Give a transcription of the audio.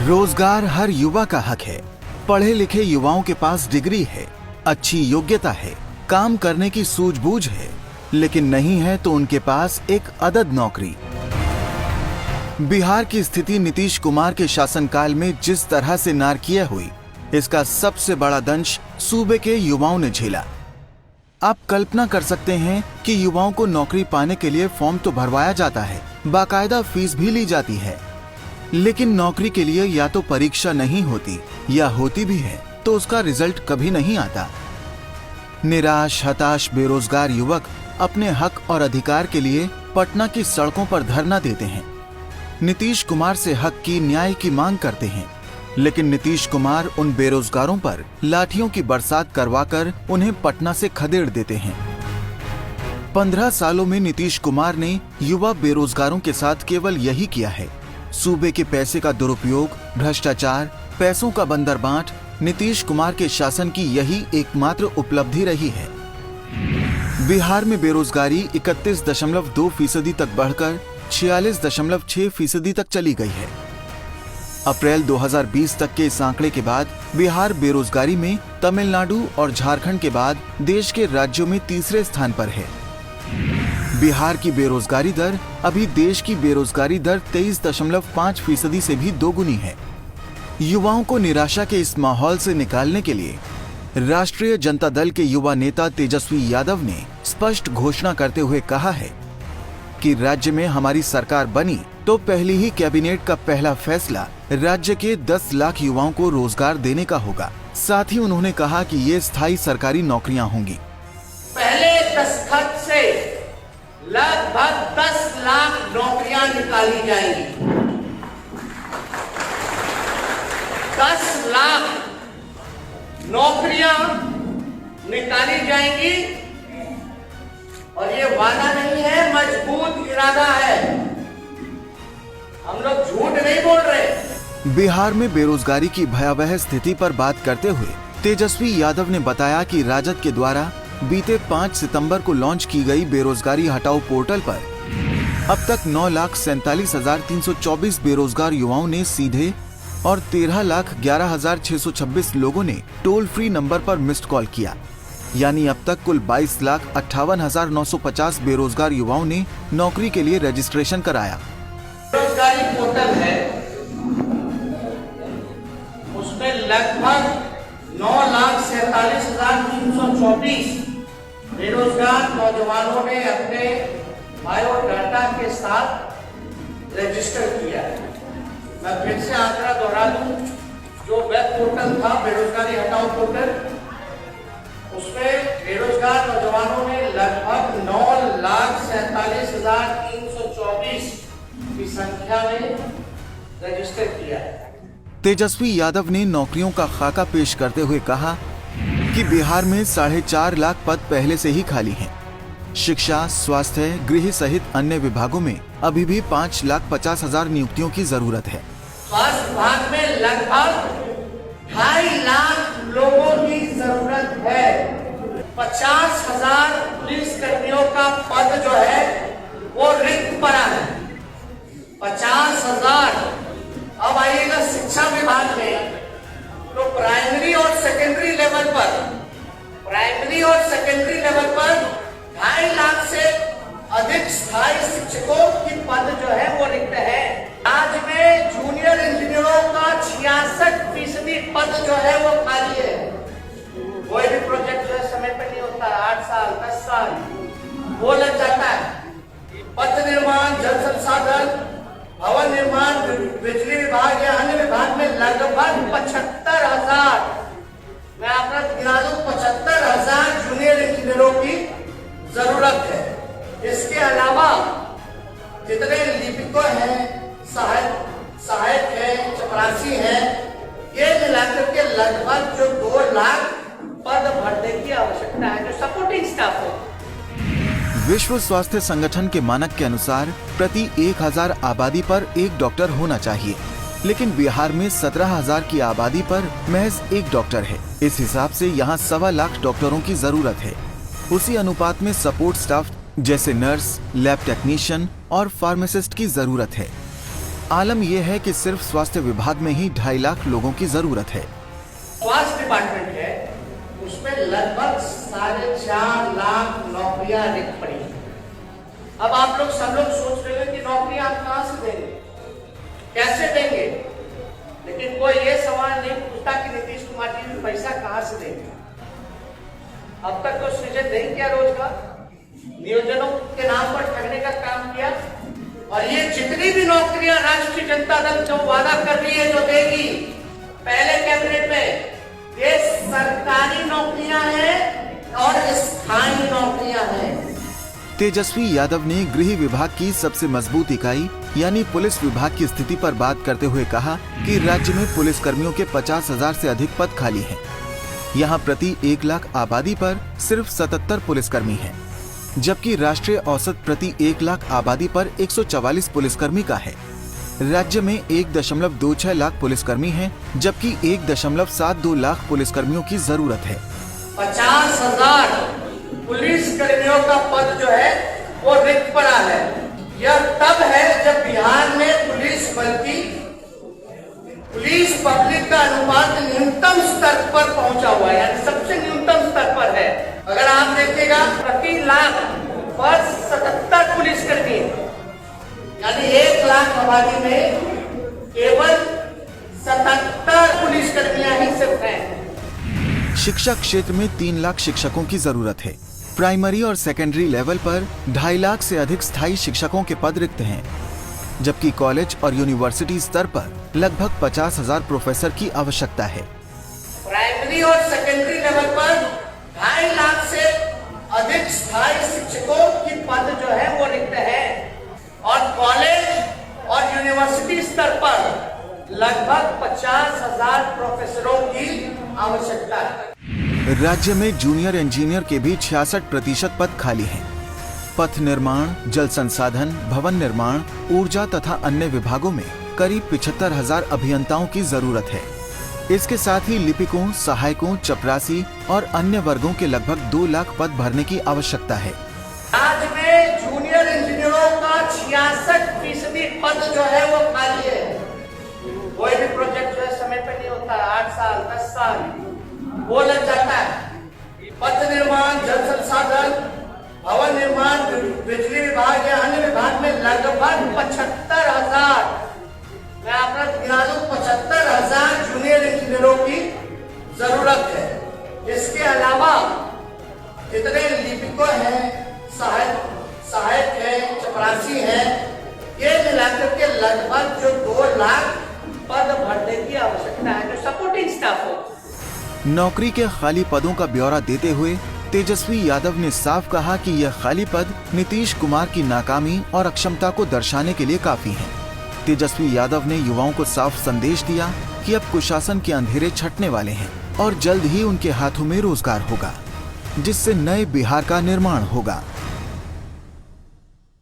रोजगार हर युवा का हक है। पढ़े लिखे युवाओं के पास डिग्री है, अच्छी योग्यता है, काम करने की सूझबूझ है, लेकिन नहीं है तो उनके पास एक अदद नौकरी। बिहार की स्थिति नीतीश कुमार के शासनकाल में जिस तरह से नारकीय हुई, इसका सबसे बड़ा दंश सूबे के युवाओं ने झेला। आप कल्पना कर सकते हैं कि युवाओं को नौकरी पाने के लिए फॉर्म तो भरवाया जाता है, बाकायदा फीस भी ली जाती है, लेकिन नौकरी के लिए या तो परीक्षा नहीं होती या होती भी है तो उसका रिजल्ट कभी नहीं आता। निराश हताश बेरोजगार युवक अपने हक और अधिकार के लिए पटना की सड़कों पर धरना देते हैं। नीतीश कुमार से हक की न्याय की मांग करते हैं, लेकिन नीतीश कुमार उन बेरोजगारों पर लाठियों की बरसात करवाकर उन्हें पटना से खदेड़ देते हैं। 15 सालों में नीतीश कुमार ने युवा बेरोजगारों के साथ केवल यही किया है। सूबे के पैसे का दुरुपयोग, भ्रष्टाचार, पैसों का बंदरबांट नीतीश कुमार के शासन की यही एकमात्र उपलब्धि रही है। बिहार में बेरोजगारी 31.2% तक बढ़कर 46.6% तक चली गई है। अप्रैल 2020 तक के इस आंकड़े के बाद बिहार बेरोजगारी में तमिलनाडु और झारखंड के बाद देश के राज्यों में तीसरे स्थान पर है। बिहार की बेरोजगारी दर अभी देश की बेरोजगारी दर 23.5% से भी दोगुनी है। युवाओं को निराशा के इस माहौल से निकालने के लिए राष्ट्रीय जनता दल के युवा नेता तेजस्वी यादव ने स्पष्ट घोषणा करते हुए कहा है कि राज्य में हमारी सरकार बनी तो पहली ही कैबिनेट का पहला फैसला राज्य के 10 लाख युवाओं को रोजगार देने का होगा। साथ ही उन्होंने कहा कि ये स्थायी सरकारी नौकरियां होंगी। पहले दस्तखत से लगभग 10 लाख नौकरियां निकाली जाएंगी। 10 लाख नौकरियां निकाली जाएंगी और ये वादा नहीं है, मजबूत इरादा है। हम लोग झूठ नहीं बोल रहे। बिहार में बेरोजगारी की भयावह स्थिति पर बात करते हुए तेजस्वी यादव ने बताया कि राजद के द्वारा बीते 5 सितंबर को लॉन्च की गई बेरोजगारी हटाओ पोर्टल पर अब तक 9,47,324 बेरोजगार युवाओं ने सीधे और 13,11,626 लोगों ने टोल फ्री नंबर पर मिस्ड कॉल किया। यानी अब तक कुल 22,58,950 बेरोजगार युवाओं ने नौकरी के लिए रजिस्ट्रेशन कराया। बेरोजगारी पोर्टल है, उसमें लगभग 9,47,324 बेरोजगार नौजवानों ने अपने बायोडाटा के साथ रजिस्टर किया है। मैं फिर से आंकड़ा दोहरा दूं, जो वेब पोर्टल था बेरोजगारी हटाओ पोर्टल, उसमें बेरोजगार नौजवानों ने लगभग 9,47,324 की संख्या में रजिस्टर किया है। तेजस्वी यादव ने नौकरियों का खाका पेश करते हुए कहा कि बिहार में 4.5 लाख पद पहले से ही खाली हैं। शिक्षा, स्वास्थ्य, गृह सहित अन्य विभागों में अभी भी 5,50,000 नियुक्तियों की जरूरत है। स्वास्थ्य विभाग में लगभग 2.5 लाख लोगों की जरूरत है। 50,000 पुलिस कर्मियों का पद जो है वो रिक्त पड़ा है। 50,000। अब आइएगा शिक्षा विभाग में, तो प्राइमरी और सेकेंडरी लेवल पर 2.5 लाख से अधिक स्थायी शिक्षकों की पद जो है वो रिक्त है। राज्य में जूनियर इंजीनियरों का 66% पद जो है वो खाली है। कोई भी प्रोजेक्ट जो है समय पर नहीं होता, 8 साल 10 साल वो लग जाता है। पथ निर्माण, जल संसाधन, भवन निर्माण, बिजली विभाग या अन्य विभाग में लगभग 75,000, मैं आपको गिना दूं, 75,000 जूनियर इंजीनियरों की जरूरत है। इसके अलावा जितने लिपिकों हैं, सहायक हैं, चपरासी हैं, ये मिलाकर के लगभग जो 2 लाख पद भरने की आवश्यकता है, जो सपोर्टिंग स्टाफ है। विश्व स्वास्थ्य संगठन के मानक के अनुसार प्रति 1,000 आबादी पर एक डॉक्टर होना चाहिए, लेकिन बिहार में 17,000 की आबादी पर महज एक डॉक्टर है। इस हिसाब से यहाँ 1.25 लाख डॉक्टरों की जरूरत है। उसी अनुपात में सपोर्ट स्टाफ जैसे नर्स, लैब टेक्नीशियन और फार्मासिस्ट की जरूरत है। आलम यह है कि सिर्फ स्वास्थ्य विभाग में ही 2.5 लाख लोगों की जरूरत है। स्वास्थ्य डिपार्टमेंट है, उसमें लगभग 4.5 लाख नौकरियां रिक्त पड़ी हैं। अब आप लोग सब लोग सोच रहे हो कि नौकरियां आप कहां से देंगे, कैसे देंगे, लेकिन कोई ये सवाल नहीं पूछता कि नीतीश कुमार जी पैसा कहां से देंगे। अब तक तो सृजन नहीं किया, रोजगार नियोजनों के नाम पर ठगने का काम किया, और ये जितनी भी नौकरियां राष्ट्रीय जनता दल जो वादा कर रही है, जो देगी पहले कैबिनेट में, ये सरकारी नौकरियां हैं और स्थायी नौकरियां हैं। तेजस्वी यादव ने गृह विभाग की सबसे मजबूत इकाई यानी पुलिस विभाग की स्थिति पर बात करते हुए कहा कि राज्य में पुलिस कर्मियों के 50,000 से अधिक पद खाली हैं। यहाँ प्रति 1 लाख आबादी पर सिर्फ 77 पुलिसकर्मी हैं, जबकि राष्ट्रीय औसत प्रति 1 लाख आबादी पर 144 पुलिसकर्मी का है। राज्य में 1.26 लाख पुलिसकर्मी हैं, जबकि 1.72 लाख पुलिसकर्मियों की जरूरत है। 50,000 पुलिस कर्मियों का पद जो है वो रिक्त पड़ा है। यह तब है जब बिहार में पुलिस बल की पुलिस पब्लिक का अनुपात न्यूनतम स्तर पर पहुंचा हुआ है, यानी सबसे न्यूनतम स्तर पर है। अगर आप देखिएगा प्रति लाख पर 77 पुलिसकर्मी, यानी 1 लाख आबादी में केवल 77 पुलिसकर्मियां ही सिर्फ हैं। शिक्षा क्षेत्र में 3 लाख शिक्षकों की जरूरत है। प्राइमरी और सेकेंडरी लेवल पर 2.5 लाख से अधिक स्थायी शिक्षकों के पद रिक्त हैं, जबकि कॉलेज और यूनिवर्सिटी स्तर पर लगभग 50,000 प्रोफेसर की आवश्यकता है। प्राइमरी और सेकेंडरी लेवल पर 2.5 लाख से अधिक स्थायी शिक्षकों की पद जो है वो रिक्त है, और कॉलेज और यूनिवर्सिटी स्तर पर लगभग 50,000 प्रोफेसरों की आवश्यकता है। राज्य में जूनियर इंजीनियर के भी 66% पद खाली हैं। पथ निर्माण, जल संसाधन, भवन निर्माण, ऊर्जा तथा अन्य विभागों में करीब 75,000 अभियंताओं की जरूरत है। इसके साथ ही लिपिकों, सहायकों, चपरासी और अन्य वर्गों के लगभग 2 लाख पद भरने की आवश्यकता है। राज्य में जूनियर इंजीनियरों का 66% पद जो है वो खाली है। कोई भी प्रोजेक्ट जो है समय पर नहीं होता, 8 साल 10 साल वो लग जाता है। पथ निर्माण, जल संसाधन, भवन निर्माण, बिजली विभाग या अन्य विभाग में लगभग 75,000, मैं आपका गिना दूं, 75,000 जूनियर इंजीनियरों की जरूरत है। इसके अलावा जितने लिपिकों हैं, सहायक हैं, चपरासी हैं, ये मिलाकर के लगभग जो 2 लाख पद भरने की आवश्यकता है, जो सपोर्टिंग स्टाफ हो। नौकरी के खाली पदों का ब्यौरा देते हुए तेजस्वी यादव ने साफ कहा कि यह खाली पद नीतीश कुमार की नाकामी और अक्षमता को दर्शाने के लिए काफी हैं। तेजस्वी यादव ने युवाओं को साफ संदेश दिया कि अब कुशासन के अंधेरे छटने वाले हैं और जल्द ही उनके हाथों में रोजगार होगा, जिससे नए बिहार का निर्माण होगा।